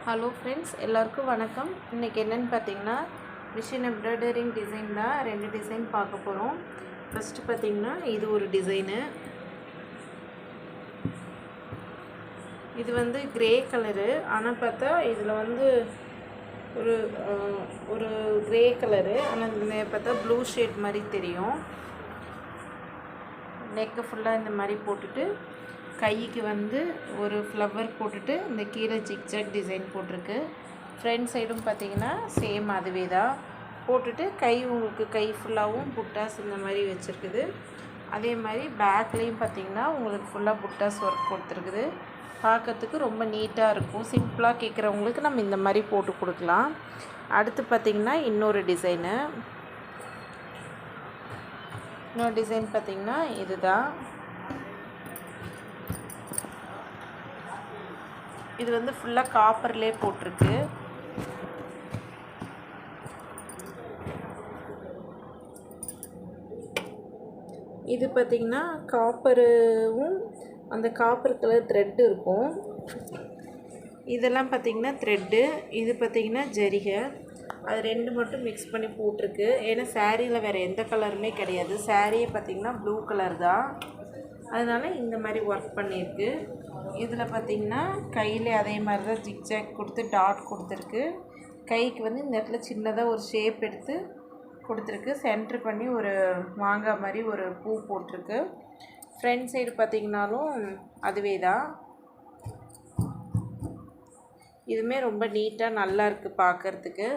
Hello friends, எல்லாருக்கும் வணக்கம். இன்றைக்கி என்னென்னு பார்த்தீங்கன்னா மிஷின் எம்ப்ராய்டரிங் டிசைன் தான். 2 டிசைன் பார்க்க போகிறோம். ஃபஸ்ட்டு பார்த்திங்கன்னா இது ஒரு டிசைனு. இது வந்து கிரே கலரு, ஆனால் பார்த்தா இதில் வந்து ஒரு கிரே கலரு, ஆனால் இதில் பார்த்தா ப்ளூ ஷேட் மாதிரி தெரியும். நெக்கு ஃபுல்லாக இந்த மாதிரி போட்டுட்டு கைக்கு வந்து ஒரு ஃப்ளவர் போட்டுட்டு இந்த கீழே ஜிக்ஜாக் டிசைன் போட்டிருக்கு. ஃப்ரண்ட் சைடும் பார்த்திங்கன்னா சேம் அதுவே தான் போட்டுட்டு உங்களுக்கு கை ஃபுல்லாகவும் புட்டாஸ் இந்த மாதிரி வச்சுருக்குது. அதே மாதிரி பேக்லேயும் பார்த்திங்கன்னா உங்களுக்கு ஃபுல்லாக புட்டாஸ் ஒர்க் கொடுத்துருக்குது. பார்க்கறதுக்கு ரொம்ப நீட்டாக இருக்கும். சிம்பிளாக கேட்குறவங்களுக்கு நம்ம இந்த மாதிரி போட்டு கொடுக்கலாம். அடுத்து பார்த்திங்கன்னா இன்னொரு டிசைன் பார்த்திங்கன்னா இதுதான். இது வந்து ஃபுல்லாக காப்பர்லேயே போட்டிருக்கு. இது பார்த்திங்கன்னா காப்பரும் அந்த காப்பர் கலர் த்ரெட்டு இருக்கும். இதெல்லாம் பார்த்திங்கன்னா த்ரெட்டு, இது பார்த்திங்கன்னா ஜரிகை. அது 2 மட்டும் மிக்ஸ் பண்ணி போட்டிருக்கு. ஏன்னா சாரியில் வேறு எந்த கலருமே கிடையாது. சாரியே பார்த்திங்கன்னா ப்ளூ கலர் தான், அதனால் இந்த மாதிரி ஒர்க் பண்ணியிருக்கு. இதில் பார்த்திங்கன்னா கையில் அதே மாதிரி தான் ஜிக்ஜாக் கொடுத்து டாட் கொடுத்துருக்கு. கைக்கு வந்து இந்த இடத்துல சின்னதாக ஒரு ஷேப் எடுத்து கொடுத்துருக்கு. சென்ட்ரு பண்ணி ஒரு மாங்காய் மாதிரி ஒரு பூ போட்டிருக்கு. ஃப்ரண்ட் சைடு பார்த்திங்கனாலும் அதுவே தான். இதுவுமே ரொம்ப நீட்டாக நல்லா இருக்குது பார்க்குறதுக்கு.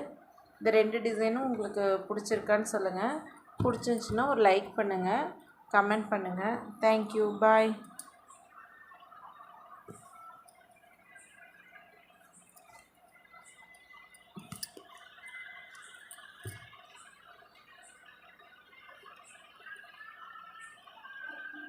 இந்த 2 டிசைனும் உங்களுக்கு பிடிச்சிருக்கான்னு சொல்லுங்கள். பிடிச்சிருந்துச்சின்னா ஒரு லைக் பண்ணுங்கள், கமெண்ட் பண்ணுங்கள். தேங்க்யூ, பாய்.